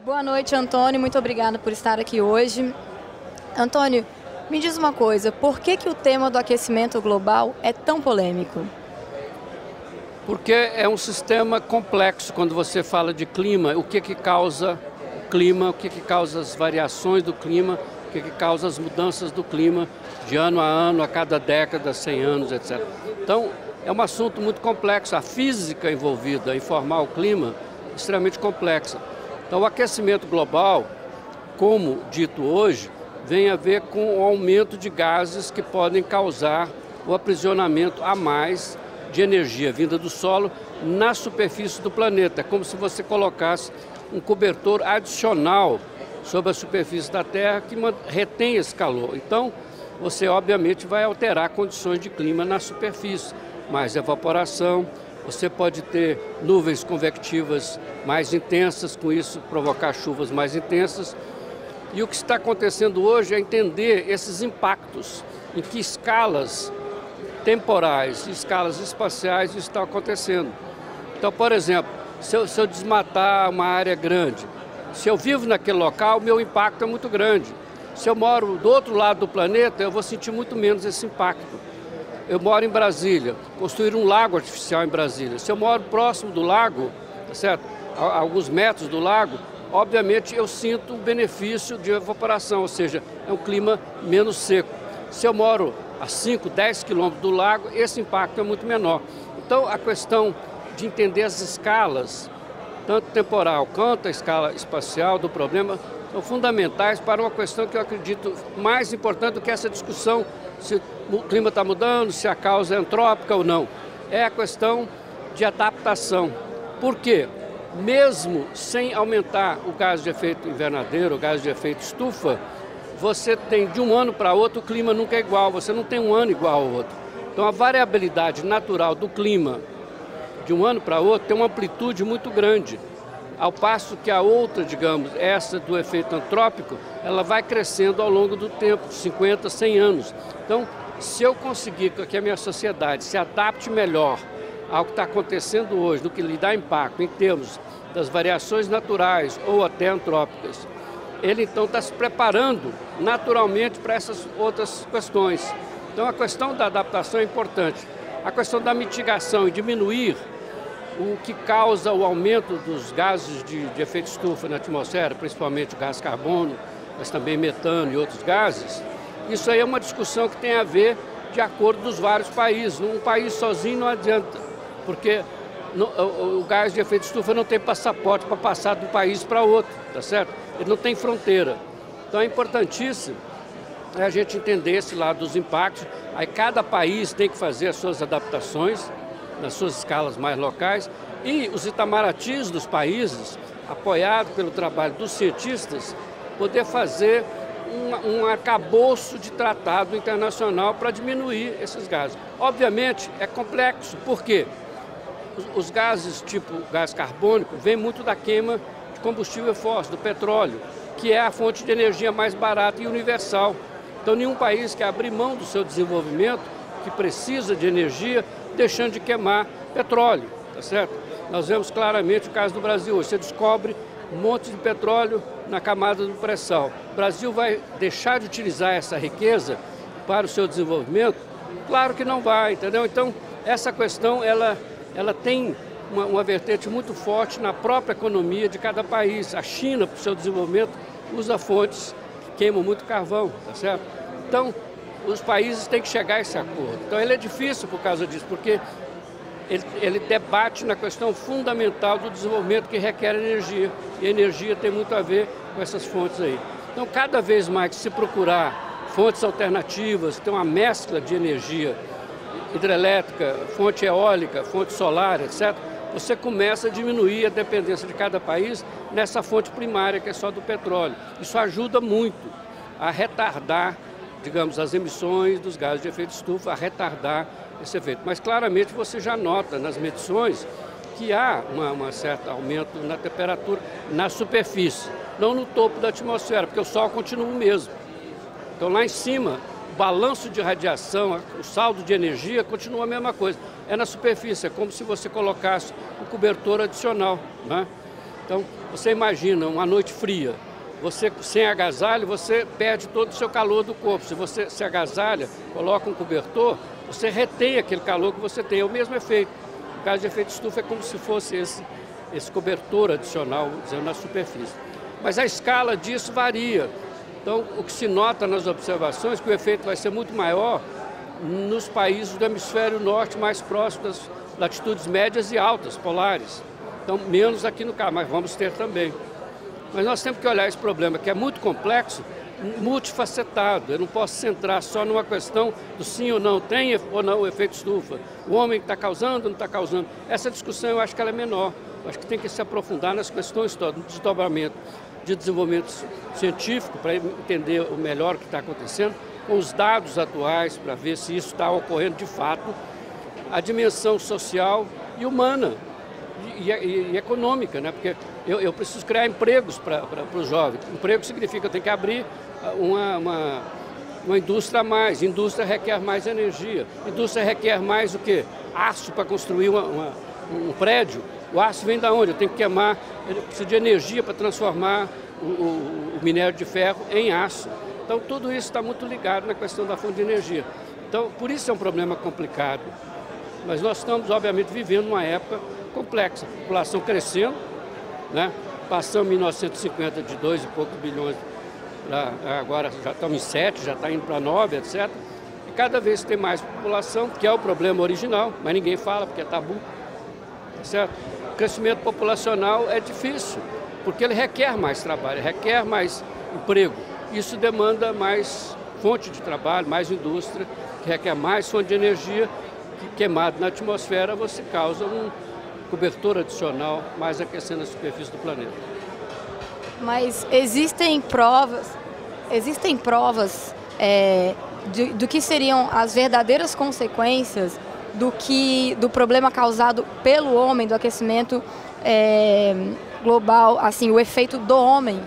Boa noite, Antônio. Muito obrigada por estar aqui hoje. Antônio, me diz uma coisa, por que o tema do aquecimento global é tão polêmico? Porque é um sistema complexo quando você fala de clima, o que causa o clima, o que causa as variações do clima, o que causa as mudanças do clima de ano, a cada década, 100 anos, etc. Então, é um assunto muito complexo, a física envolvida em formar o clima é extremamente complexa. Então, o aquecimento global, como dito hoje, vem a ver com o aumento de gases que podem causar o aprisionamento a mais de energia vinda do solo na superfície do planeta. É como se você colocasse um cobertor adicional sobre a superfície da Terra que retém esse calor. Então, você obviamente vai alterar condições de clima na superfície, mais evaporação, você pode ter nuvens convectivas mais intensas, com isso provocar chuvas mais intensas. E o que está acontecendo hoje é entender esses impactos, em que escalas temporais e escalas espaciais isso está acontecendo. Então, por exemplo, se eu desmatar uma área grande, se eu vivo naquele local, meu impacto é muito grande. Se eu moro do outro lado do planeta, eu vou sentir muito menos esse impacto. Eu moro em Brasília, construir um lago artificial em Brasília. Se eu moro próximo do lago, tá certo? A alguns metros do lago, obviamente eu sinto o benefício de evaporação, ou seja, é um clima menos seco. Se eu moro a 5, 10 quilômetros do lago, esse impacto é muito menor. Então, a questão de entender as escalas, tanto temporal quanto a escala espacial do problema, são fundamentais para uma questão que eu acredito mais importante do que essa discussão se o clima está mudando, se a causa é antrópica ou não. É a questão de adaptação. Por quê? Mesmo sem aumentar o gás de efeito invernadeiro, o gás de efeito estufa, você tem de um ano para outro, o clima nunca é igual, você não tem um ano igual ao outro. Então a variabilidade natural do clima de um ano para outro tem uma amplitude muito grande. Ao passo que a outra, digamos, essa do efeito antrópico, ela vai crescendo ao longo do tempo, 50, 100 anos. Então, se eu conseguir que a minha sociedade se adapte melhor ao que está acontecendo hoje, do que lhe dá impacto em termos das variações naturais ou até antrópicas, ele então está se preparando naturalmente para essas outras questões. Então, a questão da adaptação é importante. A questão da mitigação e diminuir o que causa o aumento dos gases de efeito estufa na atmosfera, principalmente o gás carbono, mas também metano e outros gases, isso aí é uma discussão que tem a ver de acordo dos vários países. Um país sozinho não adianta, porque o gás de efeito estufa não tem passaporte para passar de um país para outro, tá certo? Ele não tem fronteira. Então é importantíssimo a gente entender esse lado dos impactos. Aí cada país tem que fazer as suas adaptações nas suas escalas mais locais, e os Itamaratis dos países, apoiado pelo trabalho dos cientistas, poder fazer um arcabouço de tratado internacional para diminuir esses gases. Obviamente é complexo, porque os gases tipo gás carbônico vêm muito da queima de combustível fóssil, do petróleo, que é a fonte de energia mais barata e universal. Então nenhum país quer abrir mão do seu desenvolvimento, que precisa de energia, deixando de queimar petróleo, tá certo? Nós vemos claramente o caso do Brasil hoje. Você descobre um monte de petróleo na camada do pré-sal. O Brasil vai deixar de utilizar essa riqueza para o seu desenvolvimento? Claro que não vai, entendeu? Então, essa questão, ela tem uma vertente muito forte na própria economia de cada país. A China, para o seu desenvolvimento, usa fontes que queimam muito carvão, tá certo? Então, os países têm que chegar a esse acordo. Então ele é difícil por causa disso, porque ele debate na questão fundamental do desenvolvimento que requer energia. E a energia tem muito a ver com essas fontes aí. Então cada vez mais que se procurar fontes alternativas, tem uma mescla de energia hidrelétrica, fonte eólica, fonte solar, etc., você começa a diminuir a dependência de cada país nessa fonte primária que é só do petróleo. Isso ajuda muito a retardar, digamos, as emissões dos gases de efeito estufa, a retardar esse efeito. Mas claramente você já nota nas medições que há um certo aumento na temperatura na superfície, não no topo da atmosfera, porque o Sol continua o mesmo. Então lá em cima, o balanço de radiação, o saldo de energia continua a mesma coisa. É na superfície, é como se você colocasse um cobertor adicional, né? Então, você imagina uma noite fria, você sem agasalho, você perde todo o seu calor do corpo. Se você se agasalha, coloca um cobertor, você retém aquele calor que você tem. É o mesmo efeito. No caso de efeito estufa, é como se fosse esse cobertor adicional, dizendo, na superfície. Mas a escala disso varia. Então, o que se nota nas observações é que o efeito vai ser muito maior nos países do hemisfério norte, mais próximo das latitudes médias e altas, polares. Então, menos aqui no caso, mas vamos ter também. Mas nós temos que olhar esse problema, que é muito complexo, multifacetado. Eu não posso centrar só numa questão do sim ou não, tem ou não o efeito estufa. O homem está causando ou não está causando. Essa discussão eu acho que ela é menor. Eu acho que tem que se aprofundar nas questões todas, no desdobramento de desenvolvimento científico, para entender o melhor o que está acontecendo, com os dados atuais, para ver se isso está ocorrendo de fato, a dimensão social e humana e econômica, né? Porque eu preciso criar empregos para os jovens. Emprego significa que eu tenho que abrir uma indústria a mais. Indústria requer mais energia. Indústria requer mais o quê? Aço para construir um prédio. O aço vem da onde? Eu tenho que queimar, eu preciso de energia para transformar o minério de ferro em aço. Então, tudo isso está muito ligado na questão da fonte de energia. Então, por isso é um problema complicado. Mas nós estamos, obviamente, vivendo uma época complexa. A população crescendo, né? Passamos em 1950 de 2 e poucos bilhões, agora já estamos em 7, já está indo para 9, etc. E cada vez tem mais população, que é o problema original, mas ninguém fala porque é tabu. Certo? O crescimento populacional é difícil, porque ele requer mais trabalho, requer mais emprego. Isso demanda mais fonte de trabalho, mais indústria, que requer mais fonte de energia, que queimado na atmosfera você causa um cobertor adicional, mais aquecendo a superfície do planeta. Mas existem provas do que seriam as verdadeiras consequências do problema causado pelo homem, do aquecimento global, assim, o efeito do homem?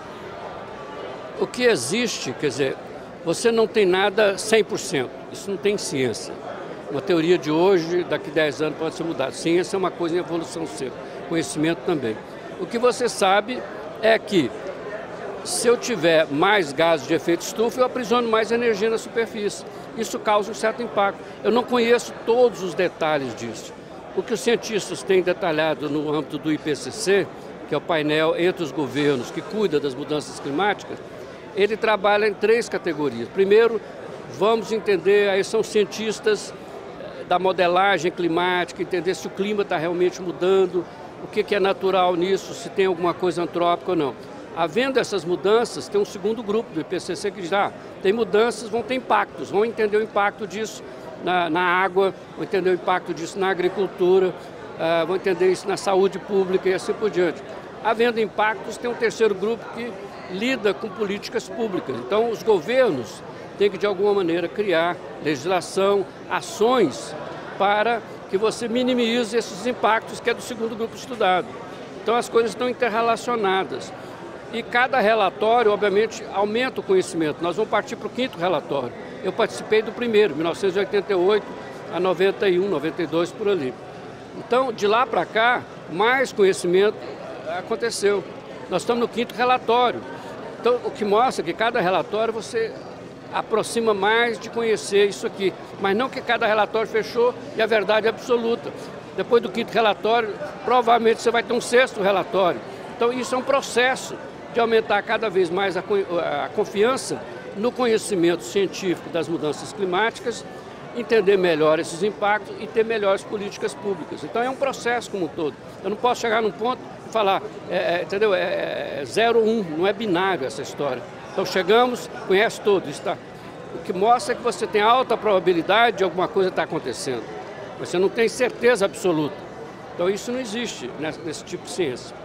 O que existe, quer dizer, você não tem nada 100%, isso não tem ciência. Uma teoria de hoje, daqui a 10 anos pode ser mudada. Ciência é uma coisa em evolução sempre, conhecimento também. O que você sabe é que se eu tiver mais gases de efeito estufa, eu aprisiono mais energia na superfície. Isso causa um certo impacto. Eu não conheço todos os detalhes disso. O que os cientistas têm detalhado no âmbito do IPCC, que é o painel entre os governos que cuida das mudanças climáticas, ele trabalha em 3 categorias. Primeiro, vamos entender, aí são cientistas da modelagem climática, entender se o clima está realmente mudando, o que é natural nisso, se tem alguma coisa antrópica ou não. Havendo essas mudanças, tem um segundo grupo do IPCC que já tem mudanças, vão ter impactos, vão entender o impacto disso na água, vão entender o impacto disso na agricultura, vão entender isso na saúde pública e assim por diante. Havendo impactos, tem um terceiro grupo que lida com políticas públicas. Então, os governos têm que, de alguma maneira, criar legislação, ações para que você minimize esses impactos, que é do segundo grupo estudado. Então, as coisas estão interrelacionadas. E cada relatório, obviamente, aumenta o conhecimento. Nós vamos partir para o 5º relatório. Eu participei do primeiro, 1988 a 91, 92, por ali. Então, de lá para cá, mais conhecimento aconteceu. Nós estamos no 5º relatório. Então, o que mostra que cada relatório você aproxima mais de conhecer isso aqui. Mas não que cada relatório fechou e a verdade é absoluta. Depois do 5º relatório, provavelmente você vai ter um 6º relatório. Então, isso é um processo de aumentar cada vez mais a confiança no conhecimento científico das mudanças climáticas, entender melhor esses impactos e ter melhores políticas públicas. Então é um processo como um todo. Eu não posso chegar num ponto e falar, entendeu? É 0 ou 1, não é binário essa história. Então chegamos, conhece tudo. O que mostra é que você tem alta probabilidade de alguma coisa estar acontecendo. Mas você não tem certeza absoluta. Então isso não existe nesse tipo de ciência.